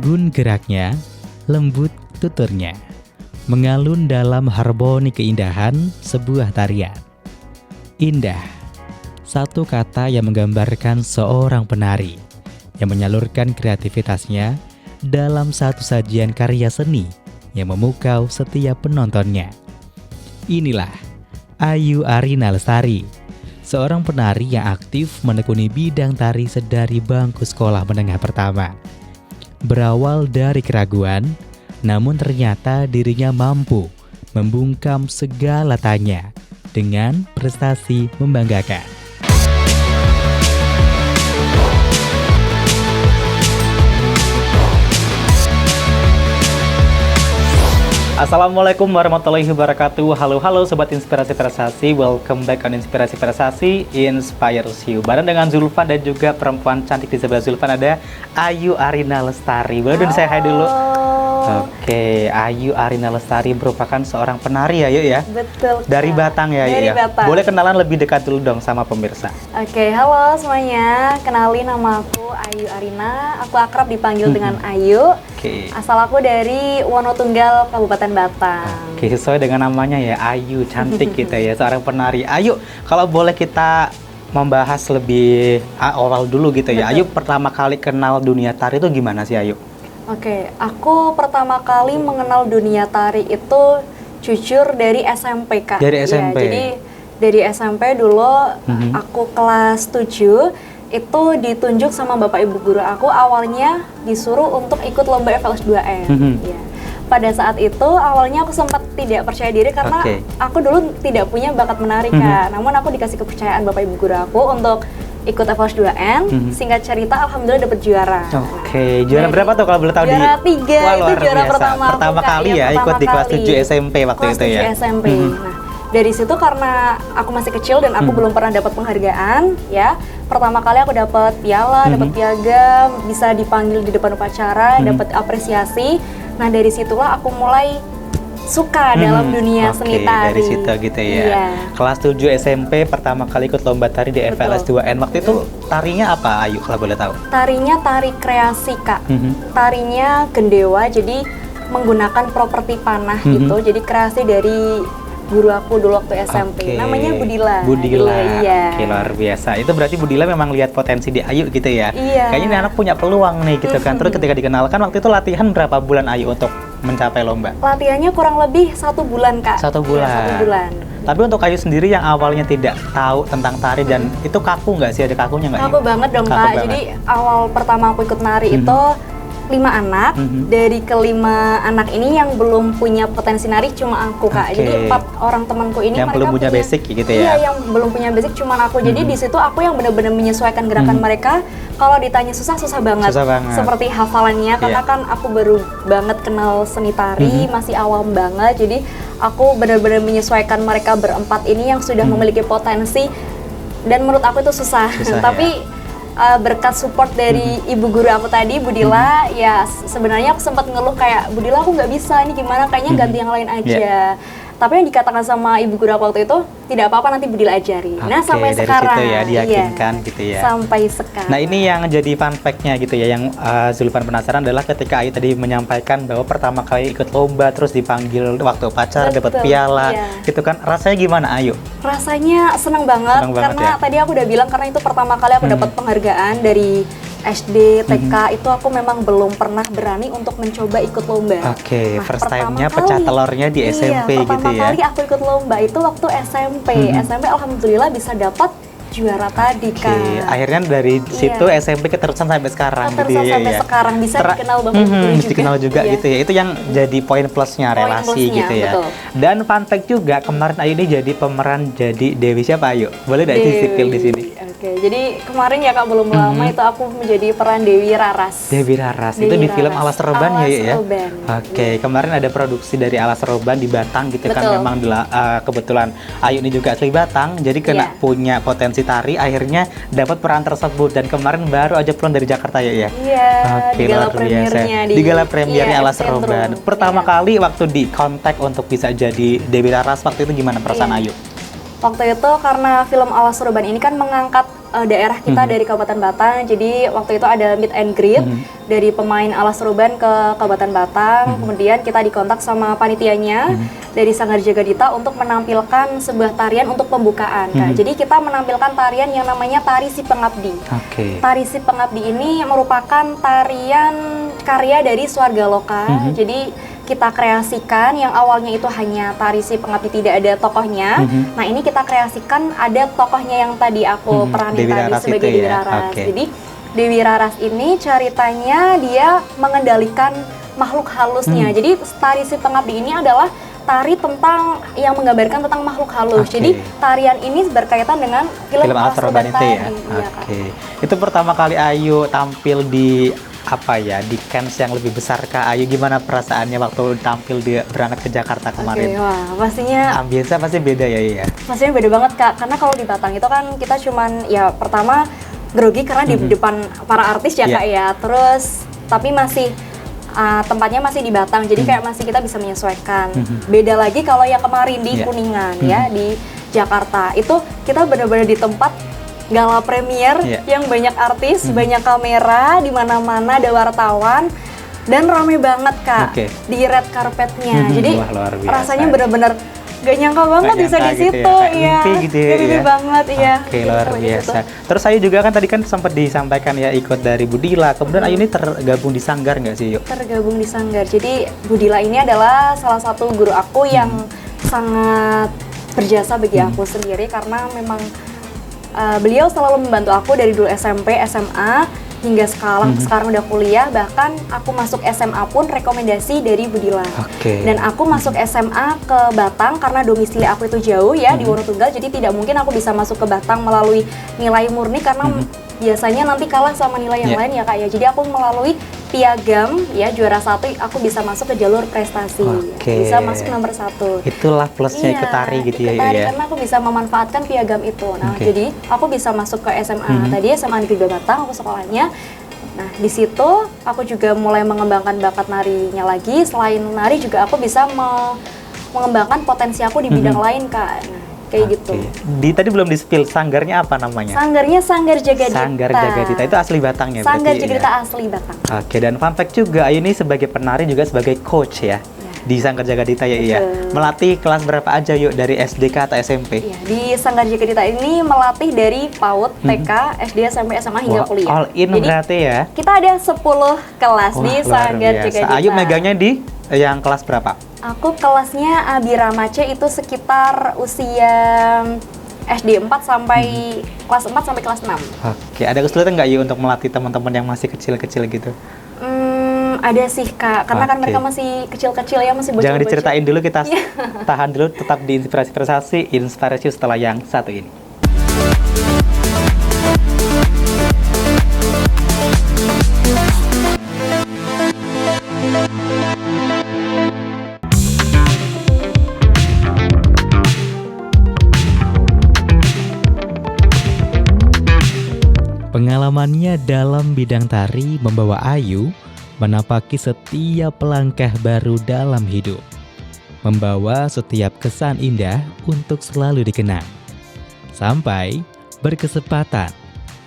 anggun geraknya, lembut tuturnya, mengalun dalam harmoni keindahan sebuah tarian. Indah, satu kata yang menggambarkan seorang penari yang menyalurkan kreativitasnya dalam satu sajian karya seni yang memukau setiap penontonnya. Inilah Ayu Arina Lestari, seorang penari yang aktif menekuni bidang tari sedari bangku sekolah menengah pertama. Berawal dari keraguan, namun ternyata dirinya mampu membungkam segala tanya dengan prestasi membanggakan. Assalamualaikum warahmatullahi wabarakatuh. Halo Sobat Inspirasi Prestasi. Welcome back on Inspirasi Prestasi Inspires You. Bareng dengan Zulfan dan juga perempuan cantik di sebelah Zulfan ada Ayu Arina Lestari. Boleh saya hai dulu. Oke, Ayu Arina Lestari merupakan seorang penari ya, Yuk ya? Betul. Dari Batang ya, Yuk ya? Batang. Boleh kenalan lebih dekat dulu dong sama pemirsa. Oke, halo semuanya. Kenalin, nama aku Ayu Arina. Aku akrab dipanggil dengan Ayu. Oke. Asal aku dari Wonotunggal, Kabupaten Batang. Oke, sesuai dengan namanya ya, Ayu, cantik gitu ya, seorang penari. Ayu, kalau boleh kita membahas lebih awal dulu gitu ya. Betul. Ayu pertama kali kenal dunia tari itu gimana sih, Ayu? Oke, aku pertama kali mengenal dunia tari itu jujur dari SMP, Kak. Dari SMP? Ya, jadi dari SMP dulu aku kelas 7 itu ditunjuk sama bapak ibu guru aku, awalnya disuruh untuk ikut lomba FLS 2N. Ya. Pada saat itu awalnya aku sempat tidak percaya diri karena aku dulu tidak punya bakat menari, Kak. Namun aku dikasih kepercayaan bapak ibu guru aku untuk ikut FLS 2N. Singkat cerita, alhamdulillah dapat juara. Oke, juara berapa tuh kalau boleh tahu? Juara 3, itu juara pertama pertama aku, kali Kak, ya, ikut di kelas 7 SMP waktu kelas itu ya. Kelas 7 SMP. Nah, dari situ karena aku masih kecil dan aku belum pernah dapat penghargaan, ya. Pertama kali aku dapat piala, dapat piagam, bisa dipanggil di depan upacara, dapat apresiasi. Nah, dari situlah aku mulai suka dalam dunia seni tari. Dari situ gitu ya. Iya. Kelas 7 SMP pertama kali ikut lomba tari di FLS 2N. Waktu itu tarinya apa, Ayu, kalau boleh tahu? Tarinya tari kreasi, Kak. Tarinya gendewa, jadi menggunakan properti panah gitu. Jadi kreasi dari guru aku dulu waktu SMP. Namanya Budila. Budila. Iya. Oke, luar biasa. Itu berarti Budila memang lihat potensi di Ayu gitu ya. Iya. Kayaknya ini anak punya peluang nih gitu kan. Terus ketika dikenalkan waktu itu latihan berapa bulan Ayu untuk mencapai lomba? Latihannya kurang lebih 1 bulan, Kak. 1 bulan. Iya, 1 bulan. Tapi untuk Ayu sendiri yang awalnya tidak tahu tentang tari dan itu kaku nggak sih? Ada kakunya nggak? Kaku banget dong, Kaku Kak. banget. Jadi awal pertama aku ikut nari itu 5 anak. Dari kelima anak ini yang belum punya potensi nari cuma aku, Kak. Jadi 4 orang temanku ini yang mereka belum punya basic gitu ya. Iya, yang belum punya basic cuma aku. Jadi di situ aku yang benar-benar menyesuaikan gerakan mereka. Kalau ditanya susah banget. Susah banget. Seperti hafalannya karena kan aku baru banget kenal seni tari, masih awam banget. Jadi aku benar-benar menyesuaikan mereka berempat ini yang sudah memiliki potensi, dan menurut aku itu susah. Tapi berkat support dari ibu guru aku tadi, Budila, ya sebenarnya aku sempat ngeluh kayak, Budila aku nggak bisa, ini gimana, kayaknya ganti yang lain aja. Tapi yang dikatakan sama ibu guru aku waktu itu, tidak apa-apa, nanti Budila ajari. Nah, sampai dari sekarang. situ ya diyakinkan gitu ya. Sampai sekarang. Nah, ini yang jadi fun fact-nya gitu ya, yang Zulfan penasaran adalah ketika Ayu tadi menyampaikan bahwa pertama kali ikut lomba terus dipanggil waktu upacara dapat piala, gitu kan, rasanya gimana, Ayu? Rasanya seneng banget karena tadi aku udah bilang karena itu pertama kali aku dapat penghargaan dari SD, TK, itu aku memang belum pernah berani untuk mencoba ikut lomba. Oke, first time-nya pecah telurnya di SMP gitu ya. Pertama kali aku ikut lomba itu waktu SMP. SMP alhamdulillah bisa dapat juara tadi, Kak. Akhirnya dari situ SMP keterusan sampai sekarang gitu ya. Sampai sekarang bisa dikenal Bapak Ibu juga. Dikenal juga gitu ya. Itu yang jadi poin plusnya relasi gitu ya. Betul. Dan fun fact juga, kemarin Ayu ini jadi pemeran jadi Dewi siapa, Ayu? Boleh nggak sipil di sini? Oke, jadi kemarin ya, Kak, belum lama itu aku menjadi peran Dewi Raras. Dewi Raras, itu di film Alas Roban ya, ya? Roban. Oke, kemarin ada produksi dari Alas Roban di Batang gitu kan. Memang kebetulan Ayu ini juga asli Batang, jadi kena punya potensi tari, akhirnya dapat peran tersebut. Dan kemarin baru aja pulang dari Jakarta ya? Iya, oke, di gala premiernya. Di gala premiernya Alas Roban. Pertama kali waktu di kontak untuk bisa jadi Dewi Raras, waktu itu gimana perasaan Ayu? Waktu itu karena film Alas Suruban ini kan mengangkat daerah kita dari Kabupaten Batang, jadi waktu itu ada meet and greet dari pemain Alas Suruban ke Kabupaten Batang, kemudian kita dikontak sama panitianya dari Sanggar Jagadita untuk menampilkan sebuah tarian untuk pembukaan. Kak. Jadi kita menampilkan tarian yang namanya Tari Si Pengabdi. Tari Si Pengabdi ini merupakan tarian karya dari Swarga Loka, jadi kita kreasikan yang awalnya itu hanya Tari Si Pengabdi tidak ada tokohnya. Nah ini kita kreasikan ada tokohnya yang tadi aku peranin tadi sebagai Dewi Raras. Jadi Dewi Raras ini ceritanya dia mengendalikan makhluk halusnya. Jadi Tari Si Pengabdi ini adalah tari tentang yang menggambarkan tentang makhluk halus. Jadi tarian ini berkaitan dengan film Alas Suruban itu ya. Itu pertama kali Ayu tampil di di Cannes yang lebih besar, Kak Ayu, gimana perasaannya waktu tampil di berangkat ke Jakarta kemarin? Wah, pastinya ambience pasti beda ya. Pastinya beda banget, Kak, karena kalau di Batang itu kan kita cuman ya pertama grogi karena di depan para artis ya Kak ya, terus tapi masih tempatnya masih di Batang, jadi kayak masih kita bisa menyesuaikan. Beda lagi kalau yang kemarin di Kuningan ya, di Jakarta itu kita benar-benar di tempat gala premier yang banyak artis, banyak kamera di mana-mana, ada wartawan dan ramai banget Kak di red carpetnya. Jadi rasanya benar-benar gak nyangka banget bisa di situ ya. Mimpi banget ya. Luar biasa. Terus Ayu juga kan tadi kan sempat disampaikan ya ikut dari Budila. Kemudian Ayu ini tergabung di Sanggar nggak sih, Yuk? Tergabung di Sanggar. Jadi Budila ini adalah salah satu guru aku yang sangat berjasa bagi aku sendiri karena memang beliau selalu membantu aku dari dulu SMP, SMA, hingga sekarang udah kuliah. Bahkan aku masuk SMA pun rekomendasi dari Budila. Dan aku masuk SMA ke Batang karena domisili aku itu jauh ya, di Wonotunggal. Jadi tidak mungkin aku bisa masuk ke Batang melalui nilai murni karena biasanya nanti kalah sama nilai yang lain ya Kak ya. Jadi aku melalui Piagam ya, juara 1 aku bisa masuk ke jalur prestasi. Bisa masuk nomor 1. Itulah plusnya ikut tari gitu ya. Karena aku bisa memanfaatkan Piagam itu. Nah, jadi aku bisa masuk ke SMA. Tadi SMA Negeri 2 Batang aku sekolahnya. Nah, di situ aku juga mulai mengembangkan bakat narinya lagi. Selain nari juga aku bisa mengembangkan potensi aku di bidang lain, Kak. Nah, kayak gitu. Tadi belum di-spill, sanggarnya apa namanya? Sanggarnya Sanggar Jagadita. Sanggar Jagadita, itu asli Batangnya berarti? Sanggar Jagadita asli Batang. Dan fun fact juga, Ayu ini sebagai penari juga sebagai coach ya? Di Sanggar Jagadita ya iya. Melatih kelas berapa aja Yuk, dari SDK atau SMP? Iya, di Sanggar Jagadita ini melatih dari PAUD, TK, SD, SMP, SMA hingga kuliah. All in. Jadi, berarti ya? Kita ada 10 kelas di Sanggar Jagadita. Ayu megangnya di yang kelas berapa? Aku kelasnya Abirama C itu sekitar usia SD 4 sampai kelas 4 sampai kelas 6. Ada kesulitan nggak Yu untuk melatih teman-teman yang masih kecil-kecil gitu? Ada sih Kak, karena kan mereka masih kecil-kecil ya, masih bocil-bocil. Jangan diceritain dulu, kita tahan dulu, tetap di Inspirasi Prestasi, inspirasi setelah yang satu ini. Pengalamannya dalam bidang tari membawa Ayu menapaki setiap langkah baru dalam hidup, membawa setiap kesan indah untuk selalu dikenang, sampai berkesempatan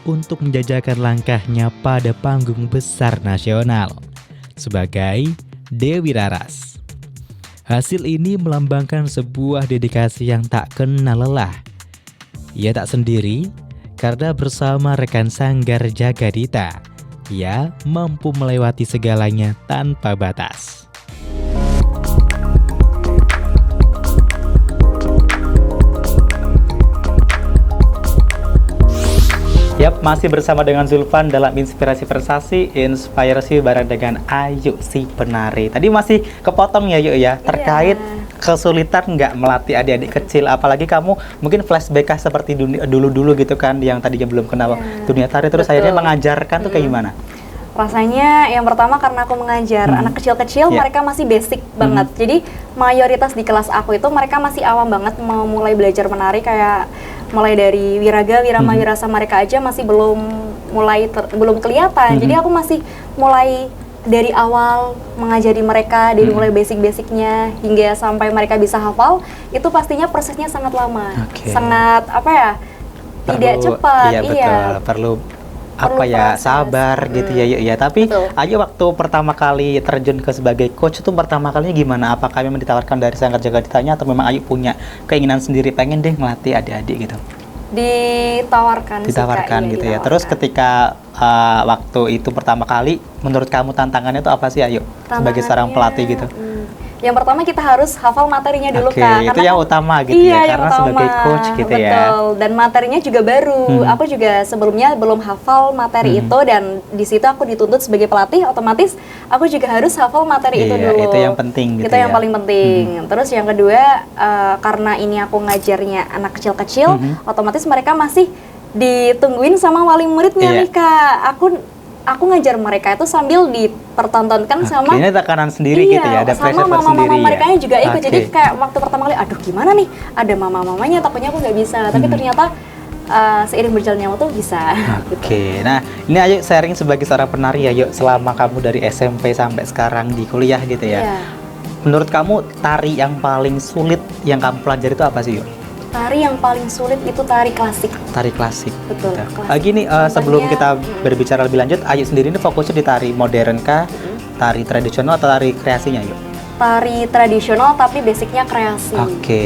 untuk menjajakan langkahnya pada panggung besar nasional sebagai Dewi Raras. Hasil ini melambangkan sebuah dedikasi yang tak kenal lelah. Ia tak sendiri, karena bersama rekan Sanggar Jagadita, ia mampu melewati segalanya tanpa batas. Yap, masih bersama dengan Zulfan dalam Inspirasi Prestasi, Inspirasi bareng dengan Ayu si penari. Tadi masih kepotong ya Yuk ya, terkait kesulitan nggak melatih adik-adik kecil, apalagi kamu mungkin flashback seperti dulu-dulu gitu kan, yang tadinya belum kenal dunia tari, terus akhirnya mengajarkan tuh kayak gimana? Rasanya yang pertama karena aku mengajar anak kecil-kecil, mereka masih basic banget. Jadi mayoritas di kelas aku itu mereka masih awam banget mau mulai belajar menari, kayak mulai dari wiraga, wirama, wirasa mereka aja masih belum kelihatan. Jadi aku masih mulai dari awal mengajari mereka dari mulai basic-basicnya hingga sampai mereka bisa hafal, itu pastinya prosesnya sangat lama, sangat apa ya, tidak cepat. Iya betul, perlu apa ya, proses. sabar gitu ya yuk ya. Tapi Ayu waktu pertama kali terjun ke sebagai coach itu pertama kalinya gimana? Apakah memang ditawarkan dari Sanggar Jaga Ditanya atau memang Ayu punya keinginan sendiri pengen deh ngelatih adik-adik gitu? Ditawarkan sih, Kak. Iya, gitu ya. ditawarkan. Terus ketika waktu itu pertama kali, menurut kamu tantangannya itu apa sih Ayu sebagai seorang pelatih gitu? Yang pertama kita harus hafal materinya dulu, Oke, Kak. itu yang utama gitu iya, ya, karena sebagai coach gitu ya. Betul. Dan materinya juga baru. Aku juga sebelumnya belum hafal materi itu, dan di situ aku dituntut sebagai pelatih, otomatis aku juga harus hafal materi itu dulu. Itu yang penting gitu itu ya. yang paling penting. Terus yang kedua, karena ini aku ngajarnya anak kecil-kecil, otomatis mereka masih ditungguin sama wali muridnya nih, Kak. Aku ngajar mereka itu sambil dipertontonkan sama ini tekanan sendiri gitu ya, ada pressure sama sendiri mama-mama mereka ya. juga ikut. Jadi kayak waktu pertama kali, aduh gimana nih, ada mama-mamanya, takutnya aku nggak bisa. Tapi ternyata seiring berjalannya waktu bisa. Oke, nah ini Ayu sharing sebagai seorang penari ya yuk, selama kamu dari SMP sampai sekarang di kuliah gitu ya. Menurut kamu tari yang paling sulit yang kamu pelajari itu apa sih yuk? Tari yang paling sulit itu tari klasik. Tari klasik. Betul. Gini, sebelum kita berbicara lebih lanjut, Ayu sendiri ini fokusnya di tari modern kah, tari tradisional atau tari kreasinya yuk? Tari tradisional tapi basicnya kreasi. Oke.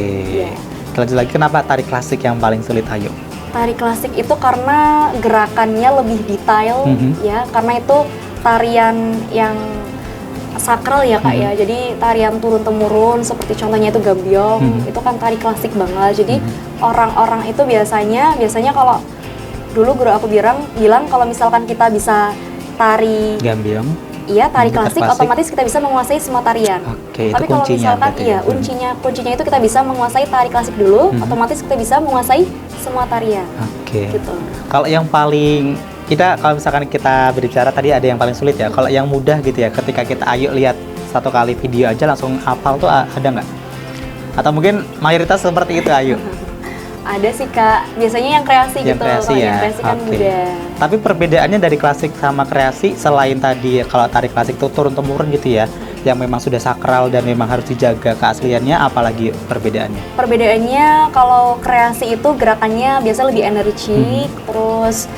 Lanjut lagi, kenapa tari klasik yang paling sulit Ayu? Tari klasik itu karena gerakannya lebih detail ya, karena itu tarian yang sakral ya, Kak ya. Jadi tarian turun temurun seperti contohnya itu gambyong, itu kan tari klasik banget. Jadi orang-orang itu biasanya kalau dulu guru aku bilang kalau misalkan kita bisa tari gambyong, iya, tari klasik, otomatis kita bisa menguasai semua tarian. Oke, tapi itu kalau kuncinya misalkan kuncinya itu kita bisa menguasai tari klasik dulu, otomatis kita bisa menguasai semua tarian. Gitu. Kalau yang paling kalau misalkan kita berbicara tadi ada yang paling sulit ya. Kalau yang mudah gitu ya, ketika kita Ayu lihat satu kali video aja langsung hafal tuh ada nggak? Atau mungkin mayoritas seperti itu Ayu? Ada sih, Kak. Biasanya yang kreasi gitu. Yang kreasi kan mudah. Tapi perbedaannya dari klasik sama kreasi, selain tadi kalau tari klasik itu turun temurun gitu ya, yang memang sudah sakral dan memang harus dijaga keasliannya, apalagi perbedaannya? Perbedaannya kalau kreasi itu gerakannya biasa lebih energik, terus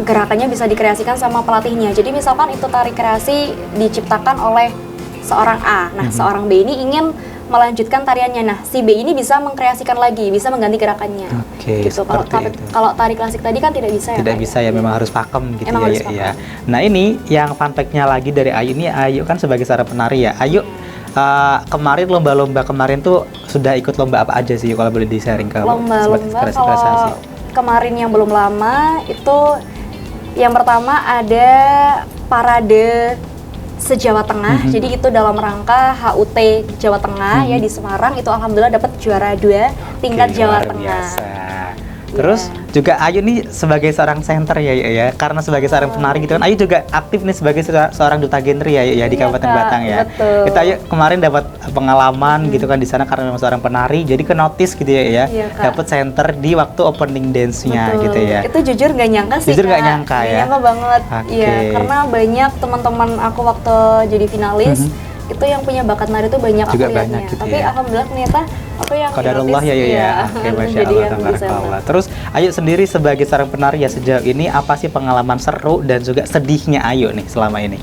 gerakannya bisa dikreasikan sama pelatihnya. Jadi misalkan itu tari kreasi diciptakan oleh seorang A, nah seorang B ini ingin melanjutkan tariannya, nah si B ini bisa mengkreasikan lagi, bisa mengganti gerakannya. Gitu. Kalau tari klasik tadi kan tidak bisa ya. Tidak bisa ya, memang harus pakem gitu emang ya. Ya. Nah ini yang fun fact-nya lagi dari Ayu ini, Ayu kan sebagai seorang penari ya. Ayu kemarin lomba-lomba kemarin tuh sudah ikut lomba apa aja sih kalau boleh di-sharing ke lomba-lomba? Kalau kemarin yang belum lama itu yang pertama ada parade se-Jawa Tengah. Jadi itu dalam rangka HUT Jawa Tengah ya di Semarang, itu alhamdulillah dapat juara 2 tingkat Jawa Tengah. Terus juga Ayu nih sebagai seorang center ya, karena sebagai seorang penari gitu kan, Ayu juga aktif nih sebagai seorang duta genre ya di Kabupaten Batang ya. Betul. Kita Ayu kemarin dapat pengalaman gitu kan di sana karena memang seorang penari, jadi ke notice gitu ya, dapat center di waktu opening dance-nya gitu ya. Itu jujur nggak nyangka sih. Jujur nggak nyangka ya. Nyangka banget. Iya, karena banyak teman-teman aku waktu jadi finalis itu yang punya bakat nari itu banyak juga aku lihatnya. gitu tapi alhamdulillah ternyata aku yang qadarullah ya. Oke, masya Allah, tabarakallah. Terus Ayu sendiri sebagai seorang penari ya, sejauh ini apa sih pengalaman seru dan juga sedihnya Ayu nih selama ini?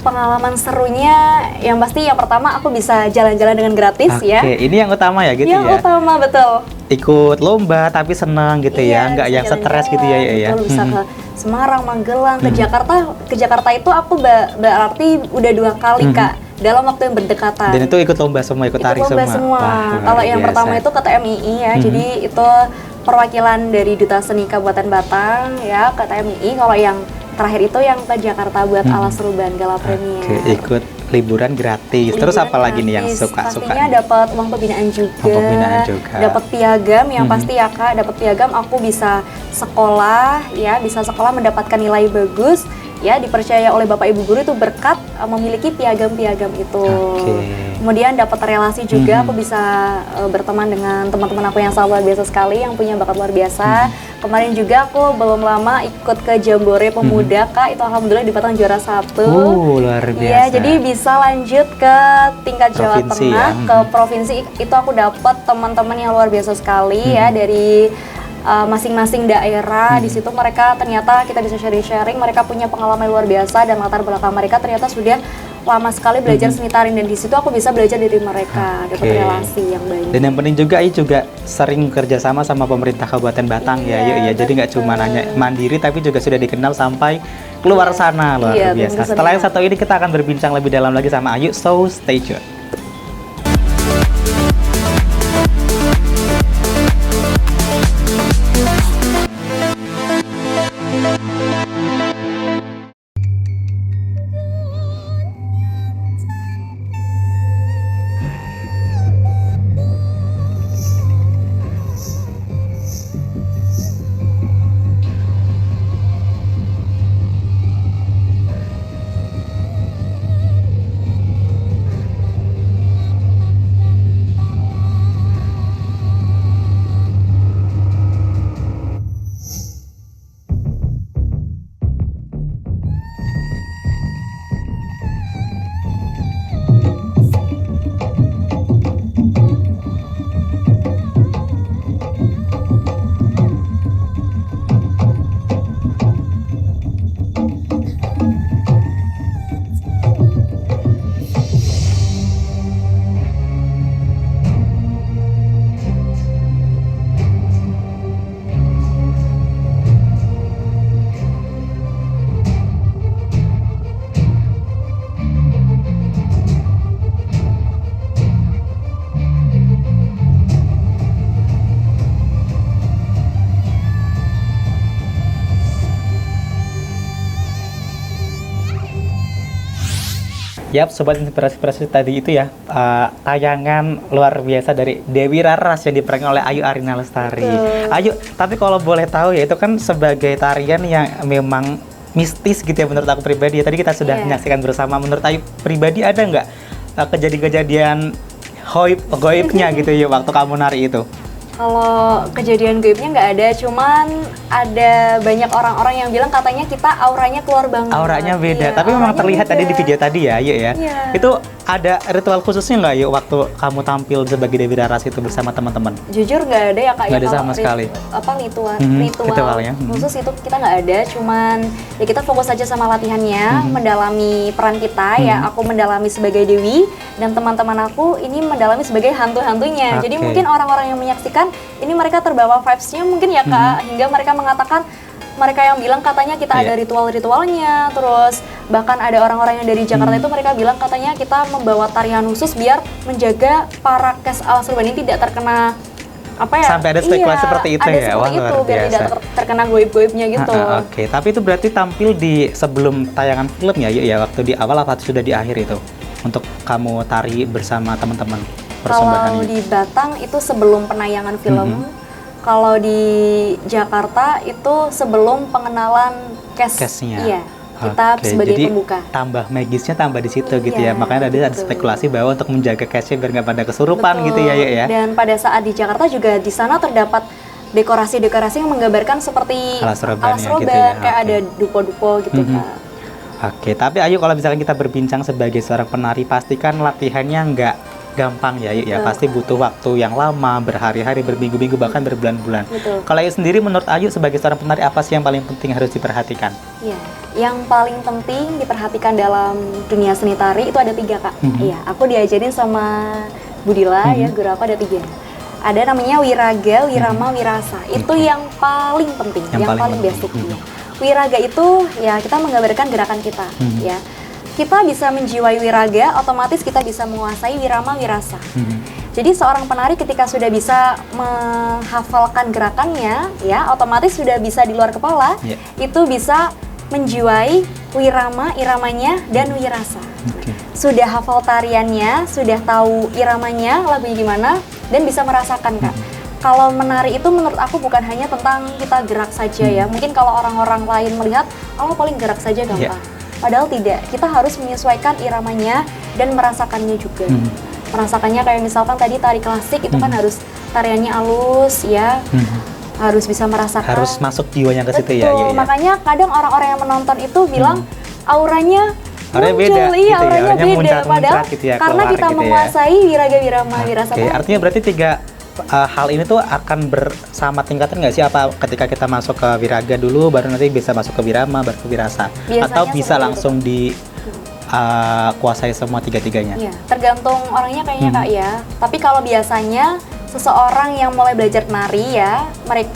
Pengalaman serunya yang pasti yang pertama aku bisa jalan-jalan dengan gratis ya. Oke, ini yang utama ya gitu ya. Yang utama, betul. Ikut lomba tapi senang gitu ya, nggak yang stres gitu ya. Betul, bisa ke Semarang, Magelang, ke Jakarta. Ke Jakarta itu aku berarti udah 2 kali Kak, dalam waktu yang berdekatan. Dan itu ikut lomba semua, ikut tari semua. Kalau yang pertama itu ke TMII ya, jadi itu perwakilan dari Duta Seni Kabupaten Batang ya ke TMII. Kalau yang terakhir itu yang ke Jakarta buat Alas Ruban Gala Premier. Ikut liburan gratis. Terus apa lagi nih yang suka-suka? Pastinya dapat uang pembinaan juga. Dapat piagam yang pasti ya Kak, dapat piagam aku bisa sekolah ya, bisa sekolah mendapatkan nilai bagus ya dipercaya oleh Bapak Ibu guru itu berkat memiliki piagam-piagam itu. Kemudian dapat relasi juga, aku bisa berteman dengan teman-teman aku yang sangat luar biasa sekali, yang punya bakat luar biasa. Kemarin juga aku belum lama ikut ke Jambore Pemuda, Kak, itu alhamdulillah di Batang juara 1. Luar biasa. Iya, jadi bisa lanjut ke tingkat Jawa Tengah, ke provinsi. Itu aku dapat teman-teman yang luar biasa sekali ya dari masing-masing daerah. Di situ mereka ternyata kita bisa sharing-sharing, mereka punya pengalaman luar biasa dan latar belakang mereka ternyata sudah lama sekali belajar seni tari, dan di situ aku bisa belajar dari mereka, dapat relasi yang banyak. Dan yang penting juga juga sering kerjasama sama pemerintah Kabupaten Batang ya. Jadi nggak cuma hanya mandiri tapi juga sudah dikenal sampai keluar sana, luar biasa. Setelah yang satu ini kita akan berbincang lebih dalam lagi sama Ayu, so stay tune. Yap, sobat inspirasi tadi itu ya tayangan luar biasa dari Dewi Raras yang diperankan oleh Ayu Arina Lestari. Ayu, tapi kalau boleh tahu ya itu kan sebagai tarian yang memang mistis gitu ya menurut aku pribadi. Tadi kita sudah menyaksikan bersama. Menurut Ayu pribadi ada nggak kejadian-kejadian goibnya gitu ya waktu kamu nari itu? Kalau kejadian gaibnya nggak ada, cuman ada banyak orang-orang yang bilang katanya kita auranya keluar banget. Auranya beda, tapi memang terlihat tadi di video tadi ya, Yuk ya. Itu ada ritual khususnya nggak Yuk waktu kamu tampil sebagai Dewi Raras itu bersama teman-teman? Jujur nggak ada ya Kak. Nggak ada sama sekali. Ritual ya. Khusus itu kita nggak ada, cuman ya kita fokus aja sama latihannya, mendalami peran kita ya. Aku mendalami sebagai Dewi dan teman-teman aku ini mendalami sebagai hantu-hantunya. Jadi mungkin orang-orang yang menyaksikan ini mereka terbawa vibes-nya mungkin ya Kak, hingga mereka mengatakan, mereka yang bilang katanya kita ada ritual-ritualnya, terus bahkan ada orang-orang yang dari Jakarta itu mereka bilang katanya kita membawa tarian khusus biar menjaga para kes alas urban ini tidak terkena sampai ada spekulasi seperti itu ya. Wah, itu biar tidak terkena goib-goibnya gitu. Oke, tapi itu berarti tampil di sebelum tayangan film ya, ya waktu di awal apa sudah di akhir itu untuk kamu tari bersama teman-teman? Kalau di Batang itu sebelum penayangan film, kalau di Jakarta itu sebelum pengenalan cast-nya. Iya, kita sebagai jadi pembuka. Tambah magisnya tambah di situ gitu ya. Makanya tadi ada spekulasi bahwa untuk menjaga cast-nya biar nggak pada kesurupan gitu ya. Dan pada saat di Jakarta juga di sana terdapat dekorasi-dekorasi yang menggambarkan seperti alas roban gitu ya. Kayak ada dupo-dupo gitu Kak. Oke, tapi Ayu kalau misalkan kita berbincang sebagai seorang penari, pastikan latihannya nggak gampang ya, Ayu ya. Pasti butuh waktu yang lama, berhari-hari, berminggu-minggu, bahkan berbulan-bulan. Kalau Ayu sendiri, menurut Ayu sebagai seorang penari, apa sih yang paling penting harus diperhatikan? Iya, yang paling penting diperhatikan dalam dunia seni tari itu ada 3 Kak. Iya, aku diajarin sama Budila ya, guru aku ada 3. Ada namanya wiraga, wirama, wirasa. Itu yang paling penting, yang paling basic. Wiraga itu ya kita menggambarkan gerakan kita ya. Kita bisa menjiwai wiraga, otomatis kita bisa menguasai wirama, wirasa. Jadi seorang penari ketika sudah bisa menghafalkan gerakannya, ya otomatis sudah bisa di luar kepala, itu bisa menjiwai wirama, iramanya, dan wirasa. Sudah hafal tariannya, sudah tahu iramanya, lagunya gimana, dan bisa merasakan Kak. kalau menari itu menurut aku bukan hanya tentang kita gerak saja ya. Mungkin kalau orang-orang lain melihat, oh paling gerak saja gampang. Padahal tidak, kita harus menyesuaikan iramanya dan merasakannya juga. Merasakannya kayak misalkan tadi tari klasik itu kan harus tariannya halus ya, harus bisa merasakan. Harus masuk jiwanya ke situ ya. Betul, makanya kadang orang-orang yang menonton itu bilang auranya muncul, beda, iya gitu ya, auranya beda. muncrat, Padahal gitu ya, karena keluar kita gitu ya. menguasai wiraga wirama wirasabari. Artinya berarti tiga hal ini tuh akan bersama tingkatan nggak sih? Apa ketika kita masuk ke wiraga dulu, baru nanti bisa masuk ke wirama, baru ke wirasa? Biasanya Atau bisa seperti langsung kuasai semua tiga-tiganya? Iya, tergantung orangnya kayaknya Kak ya. Tapi kalau biasanya seseorang yang mulai belajar nari ya,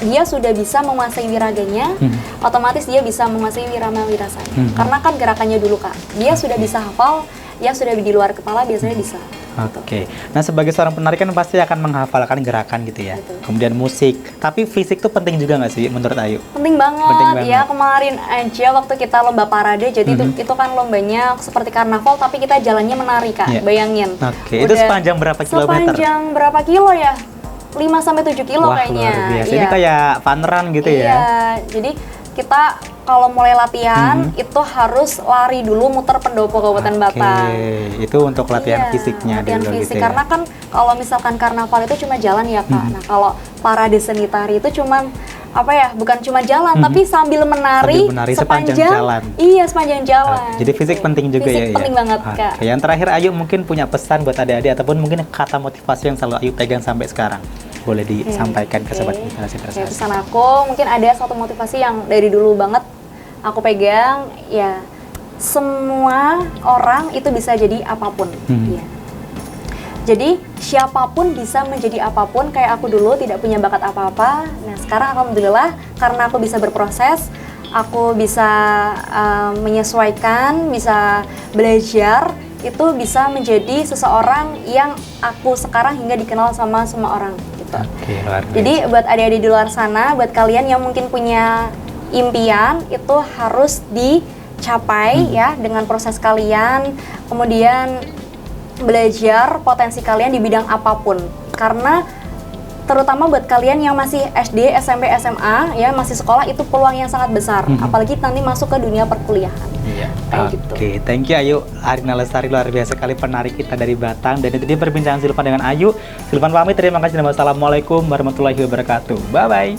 dia sudah bisa menguasai wiraganya, otomatis dia bisa menguasai wirama wirasanya. Karena kan gerakannya dulu Kak, dia sudah bisa hafal, ya sudah di luar kepala biasanya bisa. Oke. Nah, sebagai seorang penari kan pasti akan menghafalkan gerakan gitu ya. Betul. Kemudian musik. Tapi fisik tuh penting juga nggak sih menurut Ayu? Penting banget, Penting banget. ya. Kemarin aja waktu kita lomba parade, jadi itu kan lombanya seperti karnaval tapi kita jalannya menari Kak. Iya. Bayangin. Oke. Itu sepanjang berapa kilometer? Sepanjang berapa kilo ya? 5 sampai 7 kilo Wah, kayaknya. luar biasa. Iya. Ini kayak fun run gitu ya. Iya. Jadi kita kalau mulai latihan itu harus lari dulu muter pendopo Kabupaten Batang. Oke, itu untuk latihan Iya, fisiknya latihan dulu fisik. gitu ya. Karena kan kalau misalkan karnaval itu cuma jalan ya Kak. Nah kalau parade seni tari itu cuma apa ya? Bukan cuma jalan, tapi sambil menari, sepanjang jalan. Iya, sepanjang jalan. Jadi fisik penting juga fisik ya. penting banget Kak. Oke, yang terakhir Ayu mungkin punya pesan buat adik-adik ataupun mungkin kata motivasi yang selalu Ayu pegang sampai sekarang. Boleh disampaikan ke sobat inspirasi prestasi. Pesan aku mungkin ada satu motivasi yang dari dulu banget aku pegang ya, semua orang itu bisa jadi apapun. Ya. Jadi siapapun bisa menjadi apapun, kayak aku dulu tidak punya bakat apa-apa. Nah sekarang alhamdulillah karena aku bisa berproses, aku bisa menyesuaikan, bisa belajar, itu bisa menjadi seseorang yang aku sekarang hingga dikenal sama semua orang gitu. Oke, luar biasa. Jadi buat adik-adik di luar sana, buat kalian yang mungkin punya impian itu harus dicapai ya dengan proses kalian, kemudian belajar potensi kalian di bidang apapun. Karena terutama buat kalian yang masih SD, SMP, SMA ya, masih sekolah, itu peluang yang sangat besar. Apalagi nanti masuk ke dunia perkuliahan. Iya. Gitu. Oke, thank you Ayu Arina Lestari, luar biasa kali penari kita dari Batang. Dan itu dia perbincangan Zulfan dengan Ayu. Zulfan pamit, terima kasih dan wassalamualaikum warahmatullahi wabarakatuh. Bye bye.